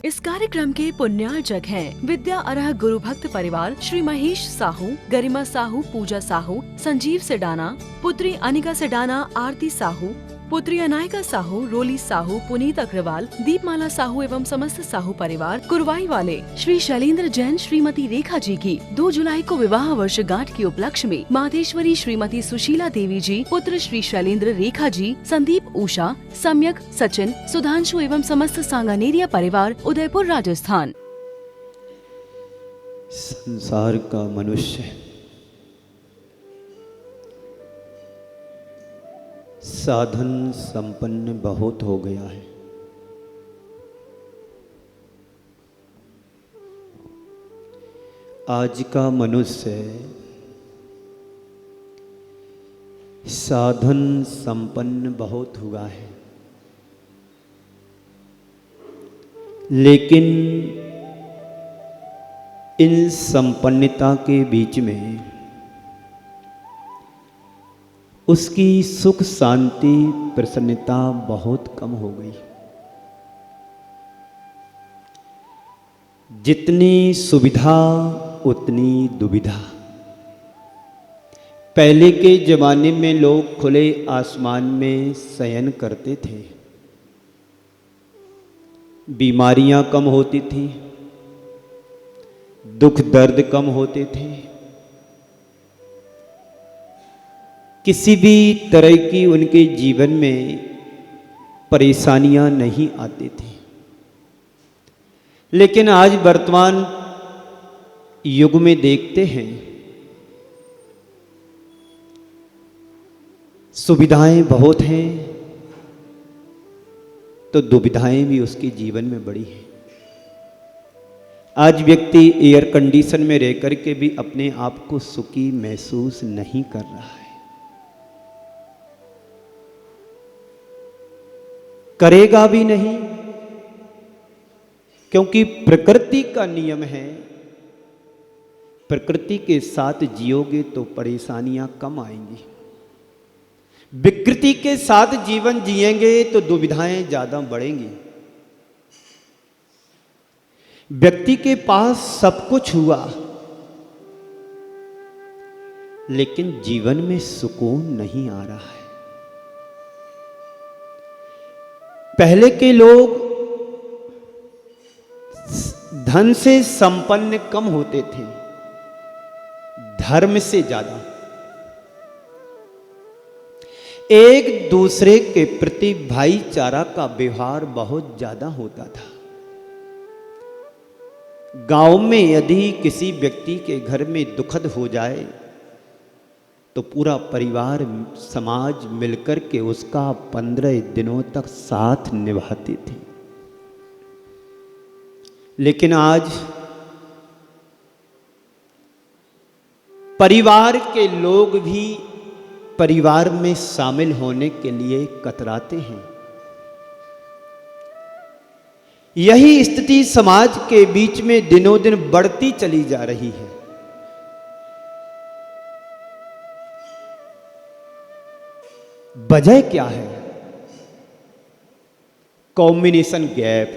इस कार्यक्रम के पुण्यार्जक हैं विद्या अरह गुरु भक्त परिवार, श्री महेश साहू, गरिमा साहू, पूजा साहू, संजीव सेडाना, पुत्री अनिका सेडाना, आरती साहू, पुत्री अनायका साहू, रोली साहू, पुनीत अग्रवाल, दीपमाला साहू एवं समस्त साहू परिवार, कुरवाई वाले श्री शैलेंद्र जैन श्रीमती रेखा जी की 2 जुलाई को विवाह वर्षगांठ के उपलक्ष्य में माधेश्वरी श्रीमती सुशीला देवी जी, पुत्र श्री शैलेंद्र रेखा जी, संदीप, उषा, सम्यक, सचिन, सुधांशु एवं समस्त सांगानेरिया परिवार, उदयपुर, राजस्थान। संसार का मनुष्य साधन संपन्न बहुत हो गया है। आज का मनुष्य साधन संपन्न बहुत हुआ है, लेकिन इन संपन्नता के बीच में उसकी सुख शांति प्रसन्नता बहुत कम हो गई। जितनी सुविधा उतनी दुविधा। पहले के जमाने में लोग खुले आसमान में शयन करते थे, बीमारियां कम होती थी, दुख दर्द कम होते थे, किसी भी तरह की उनके जीवन में परेशानियां नहीं आती थी। लेकिन आज वर्तमान युग में देखते हैं सुविधाएं बहुत हैं तो दुविधाएं भी उसके जीवन में बड़ी हैं। आज व्यक्ति एयर कंडीशन में रह कर के भी अपने आप को सुखी महसूस नहीं कर रहा है, करेगा भी नहीं, क्योंकि प्रकृति का नियम है, प्रकृति के साथ जियोगे तो परेशानियां कम आएंगी, विकृति के साथ जीवन जिएंगे तो दुविधाएं ज्यादा बढ़ेंगी। व्यक्ति के पास सब कुछ हुआ लेकिन जीवन में सुकून नहीं आ रहा है। पहले के लोग धन से संपन्न कम होते थे, धर्म से ज्यादा। एक दूसरे के प्रति भाईचारा का व्यवहार बहुत ज्यादा होता था। गांव में यदि किसी व्यक्ति के घर में दुखद हो जाए तो पूरा परिवार समाज मिलकर के उसका 15 दिनों तक साथ निभाते थे। लेकिन आज परिवार के लोग भी परिवार में शामिल होने के लिए कतराते हैं। यही स्थिति समाज के बीच में दिनों दिन बढ़ती चली जा रही है। वजह क्या है? कॉम्बिनेशन गैप,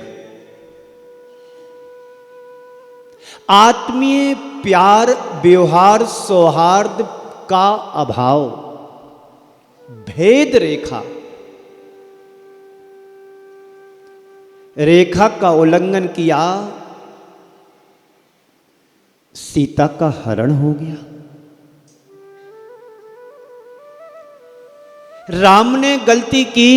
आत्मीय प्यार, व्यवहार, सौहार्द का अभाव, भेद रेखा, रेखा का उल्लंघन किया, सीता का हरण हो गया। राम ने गलती की,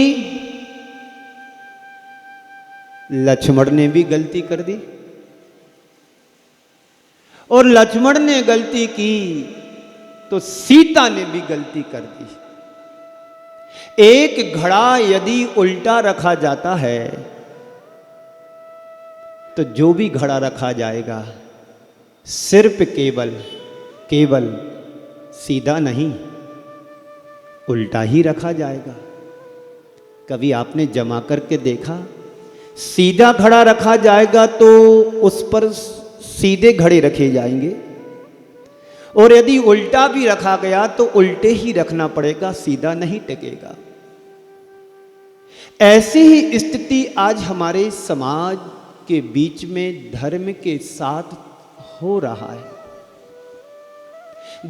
लक्ष्मण ने भी गलती कर दी, और लक्ष्मण ने गलती की तो सीता ने भी गलती कर दी। एक घड़ा यदि उल्टा रखा जाता है तो जो भी घड़ा रखा जाएगा सिर्फ केवल सीधा नहीं, उल्टा ही रखा जाएगा। कभी आपने जमा करके देखा? सीधा घड़ा रखा जाएगा तो उस पर सीधे घड़े रखे जाएंगे, और यदि उल्टा भी रखा गया तो उल्टे ही रखना पड़ेगा, सीधा नहीं टिकेगा। ऐसी ही स्थिति आज हमारे समाज के बीच में धर्म के साथ हो रहा है।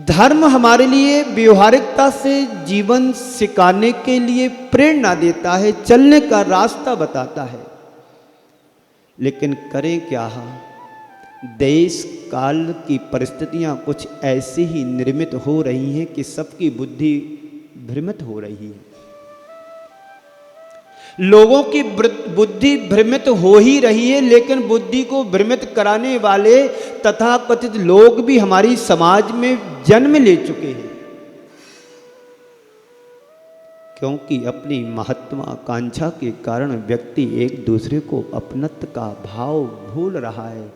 धर्म हमारे लिए व्यवहारिकता से जीवन सिखाने के लिए प्रेरणा देता है, चलने का रास्ता बताता है। लेकिन करें क्या? देश काल की परिस्थितियां कुछ ऐसी ही निर्मित हो रही हैं कि सबकी बुद्धि भ्रमित हो रही है। लोगों की बुद्धि भ्रमित हो ही रही है, लेकिन बुद्धि को भ्रमित कराने वाले तथाकथित लोग भी हमारी समाज में जन्म ले चुके हैं, क्योंकि अपनी महत्वाकांक्षा के कारण व्यक्ति एक दूसरे को अपनत्व का भाव भूल रहा है।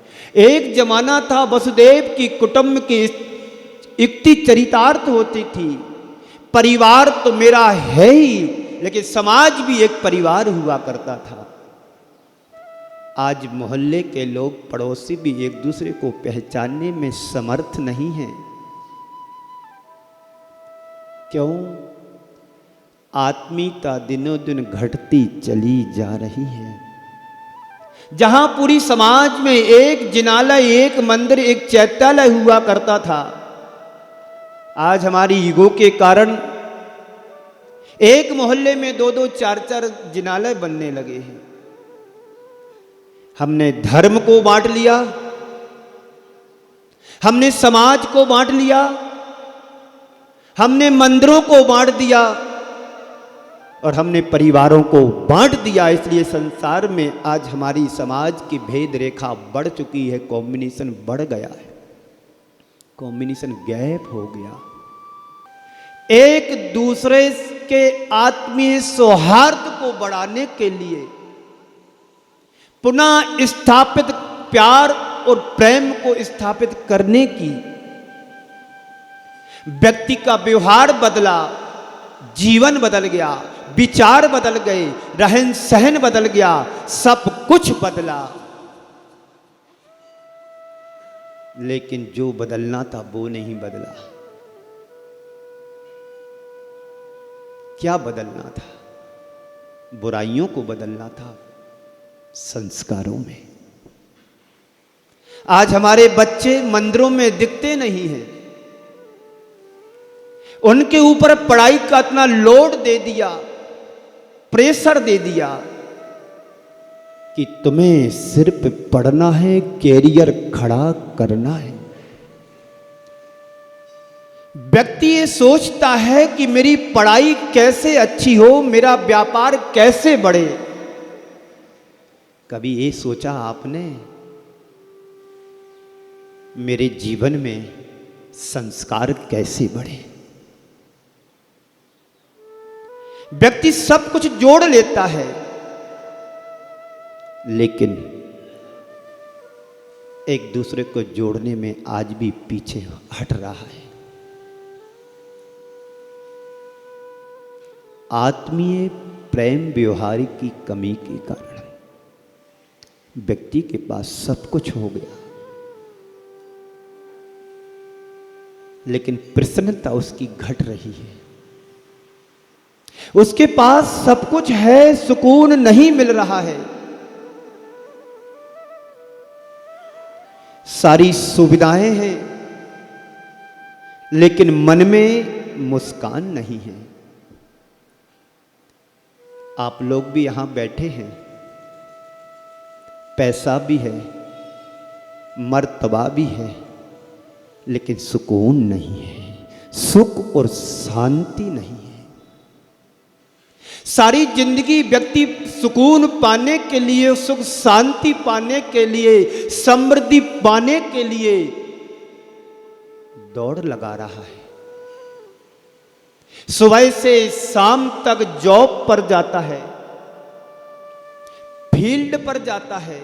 एक जमाना था वसुदेव की कुटुंब की युक्ति चरितार्थ होती थी, परिवार तो मेरा है ही, लेकिन समाज भी एक परिवार हुआ करता था। आज मोहल्ले के लोग, पड़ोसी भी एक दूसरे को पहचानने में समर्थ नहीं हैं। क्यों? आत्मीयता दिनों दिन घटती चली जा रही है। जहां पूरी समाज में एक जिनालय, एक मंदिर, एक चैत्यालय हुआ करता था, आज हमारी ईगो के कारण एक मोहल्ले में 2-2, 4-4 जिनालय बनने लगे हैं। हमने धर्म को बांट लिया, हमने समाज को बांट लिया, हमने मंदिरों को बांट दिया और हमने परिवारों को बांट दिया। इसलिए संसार में आज हमारी समाज की भेद रेखा बढ़ चुकी है, कॉम्बिनेशन बढ़ गया है, कॉम्बिनेशन गैप हो गया। एक दूसरे के आत्मीय सौहार्द को बढ़ाने के लिए, पुनः स्थापित प्यार और प्रेम को स्थापित करने की, व्यक्ति का व्यवहार बदला, जीवन बदल गया, विचार बदल गए, रहन सहन बदल गया, सब कुछ बदला। लेकिन जो बदलना था वो नहीं बदला। क्या बदलना था? बुराइयों को बदलना था संस्कारों में। आज हमारे बच्चे मंदिरों में दिखते नहीं हैं, उनके ऊपर पढ़ाई का इतना लोड दे दिया, प्रेशर दे दिया कि तुम्हें सिर्फ पढ़ना है, कैरियर खड़ा करना है। व्यक्ति ये सोचता है कि मेरी पढ़ाई कैसे अच्छी हो, मेरा व्यापार कैसे बढ़े। कभी ये सोचा आपने मेरे जीवन में संस्कार कैसे बढ़े? व्यक्ति सब कुछ जोड़ लेता है, लेकिन एक दूसरे को जोड़ने में आज भी पीछे हट रहा है। आत्मीय प्रेम व्यवहार की कमी के कारण व्यक्ति के पास सब कुछ हो गया, लेकिन प्रसन्नता उसकी घट रही है। उसके पास सब कुछ है, सुकून नहीं मिल रहा है। सारी सुविधाएं हैं, लेकिन मन में मुस्कान नहीं है। आप लोग भी यहां बैठे हैं, पैसा भी है, मर्तबा भी है, लेकिन सुकून नहीं है, सुख और शांति नहीं है। सारी जिंदगी व्यक्ति सुकून पाने के लिए, सुख शांति पाने के लिए, समृद्धि पाने के लिए दौड़ लगा रहा है। सुबह से शाम तक जॉब पर जाता है, फील्ड पर जाता है,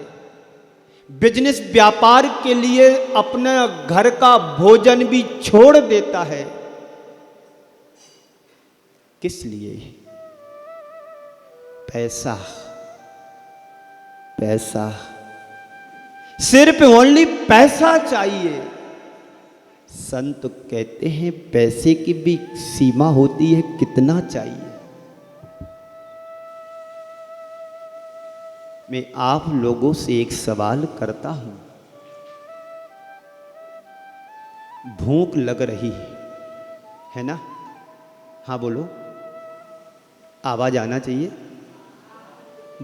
बिजनेस व्यापार के लिए अपने घर का भोजन भी छोड़ देता है। किस लिए? पैसा, पैसा, सिर्फ ओनली पैसा चाहिए। संत कहते हैं पैसे की भी सीमा होती है, कितना चाहिए। मैं आप लोगों से एक सवाल करता हूं। भूख लग रही है ना? हाँ बोलो, आवाज आना चाहिए।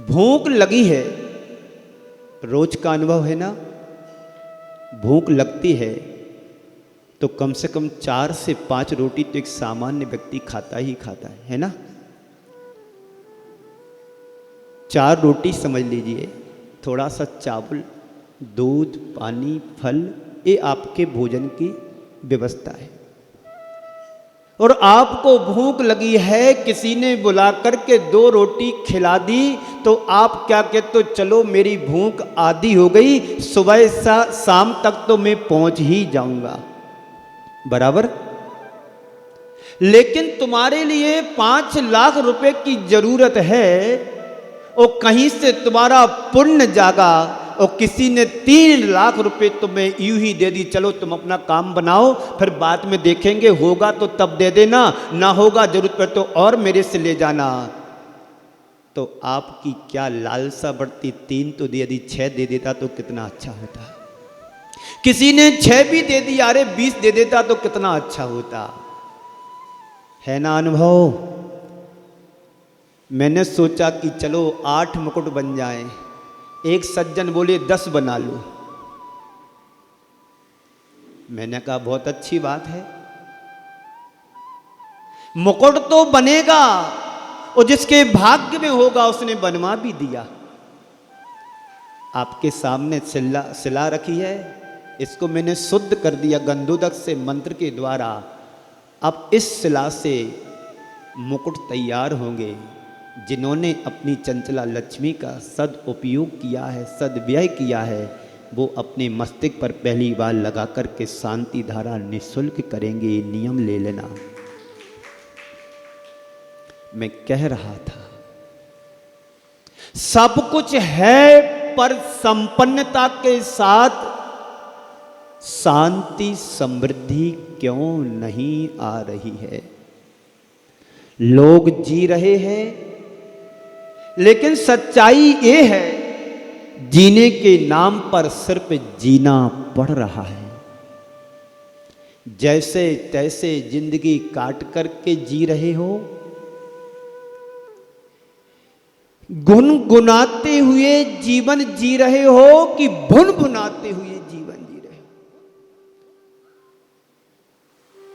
भूख लगी है, रोज का अनुभव है ना? भूख लगती है तो कम से कम 4 से 5 रोटी तो एक सामान्य व्यक्ति खाता ही खाता है ना? 4 रोटी समझ लीजिए, थोड़ा सा चावल, दूध, पानी, फल, ये आपके भोजन की व्यवस्था है। और आपको भूख लगी है, किसी ने बुला करके 2 रोटी खिला दी तो आप क्या कहते हो, चलो मेरी भूख आधी हो गई, सुबह शाम तक तो मैं पहुंच ही जाऊंगा, बराबर। लेकिन तुम्हारे लिए 5 लाख रुपए की जरूरत है और कहीं से तुम्हारा पुण्य जागा और किसी ने 3 लाख रुपए तुम्हें यूं ही दे दी, चलो तुम अपना काम बनाओ, फिर बाद में देखेंगे, होगा तो तब दे देना, ना होगा जरूरत पड़े तो और मेरे से ले जाना। तो आपकी क्या लालसा बढ़ती, 3 तो दे दी, 6 दे देता तो कितना अच्छा होता। किसी ने 6 भी दे दिया, अरे 20 दे देता तो कितना अच्छा होता, है ना अनुभव। मैंने सोचा कि चलो 8 मुकुट बन जाएं, एक सज्जन बोले 10 बना लो। मैंने कहा बहुत अच्छी बात है, मुकुट तो बनेगा और जिसके भाग्य में होगा उसने बनवा भी दिया। आपके सामने शिला रखी है, इसको मैंने शुद्ध कर दिया गंधोदक से मंत्र के द्वारा। अब इस शिला से मुकुट तैयार होंगे। जिन्होंने अपनी चंचला लक्ष्मी का सदुपयोग किया है, सदव्यय किया है, वो अपने मस्तिष्क पर पहली बार लगा करके शांति धारा निःशुल्क करेंगे। नियम ले लेना। मैं कह रहा था सब कुछ है, पर संपन्नता के साथ शांति समृद्धि क्यों नहीं आ रही है। लोग जी रहे हैं, लेकिन सच्चाई ये है जीने के नाम पर सिर्फ जीना पड़ रहा है। जैसे तैसे जिंदगी काट करके जी रहे हो, गुनगुनाते हुए जीवन जी रहे हो कि भुनभुनाते हुए जीवन जी रहे हो।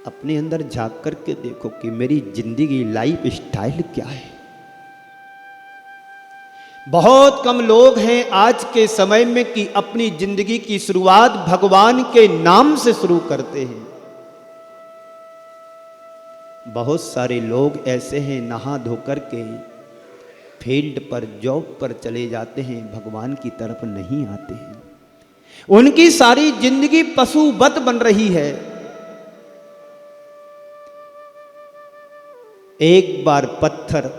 अपने अंदर झांक करके देखो कि मेरी जिंदगी लाइफ स्टाइल क्या है। बहुत कम लोग हैं आज के समय में कि अपनी जिंदगी की शुरुआत भगवान के नाम से शुरू करते हैं। बहुत सारे लोग ऐसे हैं नहा धोकर के फील्ड पर जॉब पर चले जाते हैं, भगवान की तरफ नहीं आते हैं। उनकी सारी जिंदगी पशुवत बन रही है। एक बार पत्थर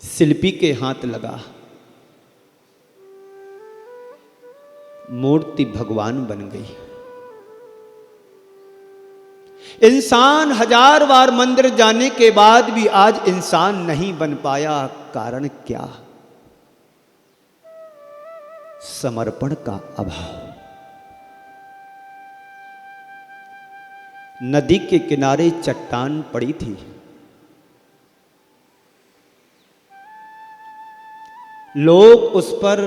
शिल्पी के हाथ लगा, मूर्ति भगवान बन गई। इंसान 1000 बार मंदिर जाने के बाद भी आज इंसान नहीं बन पाया। कारण क्या? समर्पण का अभाव। नदी के किनारे चट्टान पड़ी थी। लोग उस पर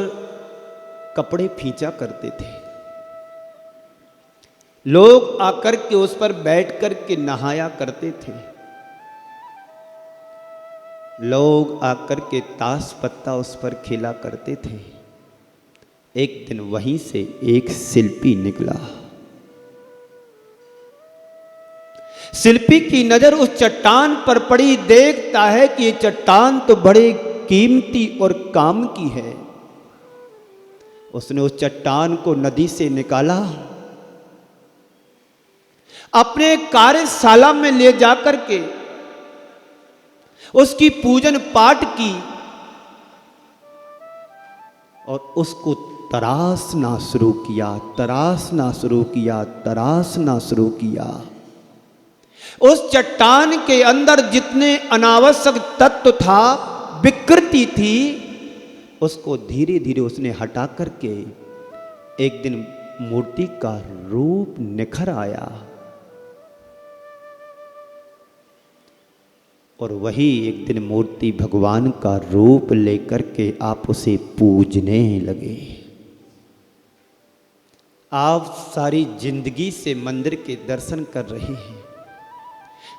कपड़े फींचा करते थे। लोग आकर के उस पर बैठ कर के नहाया करते थे। लोग आकर के ताश पत्ता उस पर खेला करते थे। एक दिन वहीं से एक शिल्पी निकला। शिल्पी की नजर उस चट्टान पर पड़ी। देखता है कि ये चट्टान तो बड़े कीमती और काम की है। उसने उस चट्टान को नदी से निकाला, अपने कार्यशाला में ले जाकर के उसकी पूजन पाठ की और उसको तराशना शुरू किया, तराशना शुरू किया, तराशना शुरू किया। उस चट्टान के अंदर जितने अनावश्यक तत्व था, विकृति थी, उसको धीरे धीरे उसने हटा करके एक दिन मूर्ति का रूप निखर आया। और वही एक दिन मूर्ति भगवान का रूप लेकर के आप उसे पूजने लगे। आप सारी जिंदगी से मंदिर के दर्शन कर रहे हैं।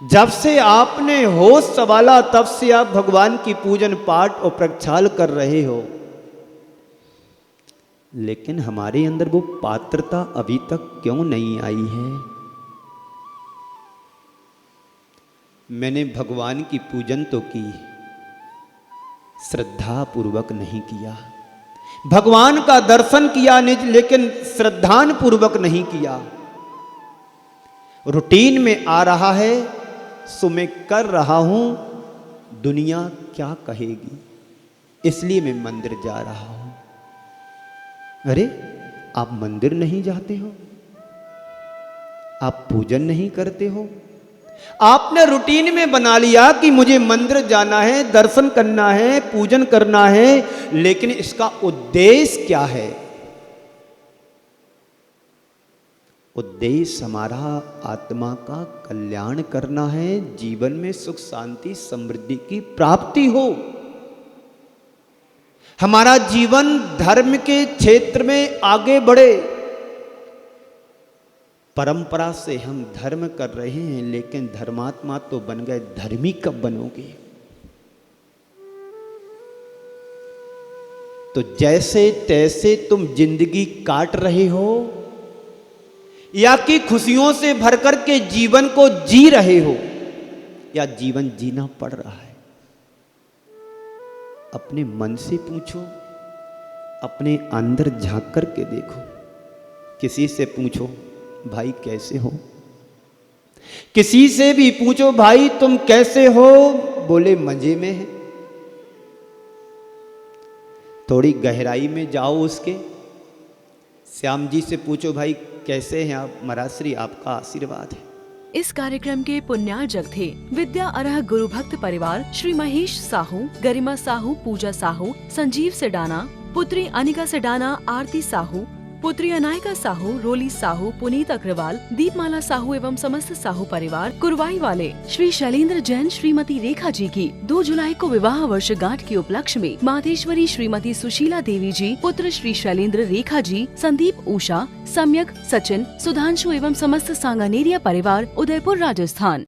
जब से आपने होश संभाला तब से आप भगवान की पूजन पाठ और प्रक्षाल कर रहे हो, लेकिन हमारे अंदर वो पात्रता अभी तक क्यों नहीं आई है? मैंने भगवान की पूजन तो की, श्रद्धा पूर्वक नहीं किया। भगवान का दर्शन किया निज, लेकिन श्रद्धान पूर्वक नहीं किया। रूटीन में आ रहा है, सो मैं कर रहा हूं, दुनिया क्या कहेगी, इसलिए मैं मंदिर जा रहा हूं। अरे आप मंदिर नहीं जाते हो, आप पूजन नहीं करते हो। आपने रूटीन में बना लिया कि मुझे मंदिर जाना है, दर्शन करना है, पूजन करना है, लेकिन इसका उद्देश्य क्या है? उद्देश्य हमारा आत्मा का कल्याण करना है, जीवन में सुख शांति समृद्धि की प्राप्ति हो। हमारा जीवन धर्म के क्षेत्र में आगे बढ़े। परंपरा से हम धर्म कर रहे हैं, लेकिन धर्मात्मा तो बन गए, धर्मी कब बनोगे? तो जैसे तैसे तुम जिंदगी काट रहे हो, या कि खुशियों से भर कर के जीवन को जी रहे हो, या जीवन जीना पड़ रहा है? अपने मन से पूछो, अपने अंदर झांक कर के देखो। किसी से पूछो भाई कैसे हो, किसी से भी पूछो भाई तुम कैसे हो, बोले मजे में है। थोड़ी गहराई में जाओ उसके, श्याम जी से पूछो भाई कैसे हैं आप, महाराज आपका आशीर्वाद है। इस कार्यक्रम के पुण्यार्जक थे विद्या अर्ह गुरु भक्त परिवार श्री महेश साहू, गरिमा साहू, पूजा साहू, संजीव सेडाना, पुत्री अनिका सेडाना, आरती साहू, पुत्री अनायका साहू, रोली साहू, पुनीत अग्रवाल, दीपमाला साहू एवं समस्त साहू परिवार कुरवाई वाले श्री शैलेंद्र जैन श्रीमती रेखा जी की 2 जुलाई को विवाह वर्षगांठ के उपलक्ष्य में मातेश्वरी श्रीमती सुशीला देवी जी, पुत्र श्री शैलेंद्र, रेखा जी, संदीप, उषा, सम्यक, सचिन, सुधांशु एवं समस्त सांगानेरिया परिवार, उदयपुर, राजस्थान।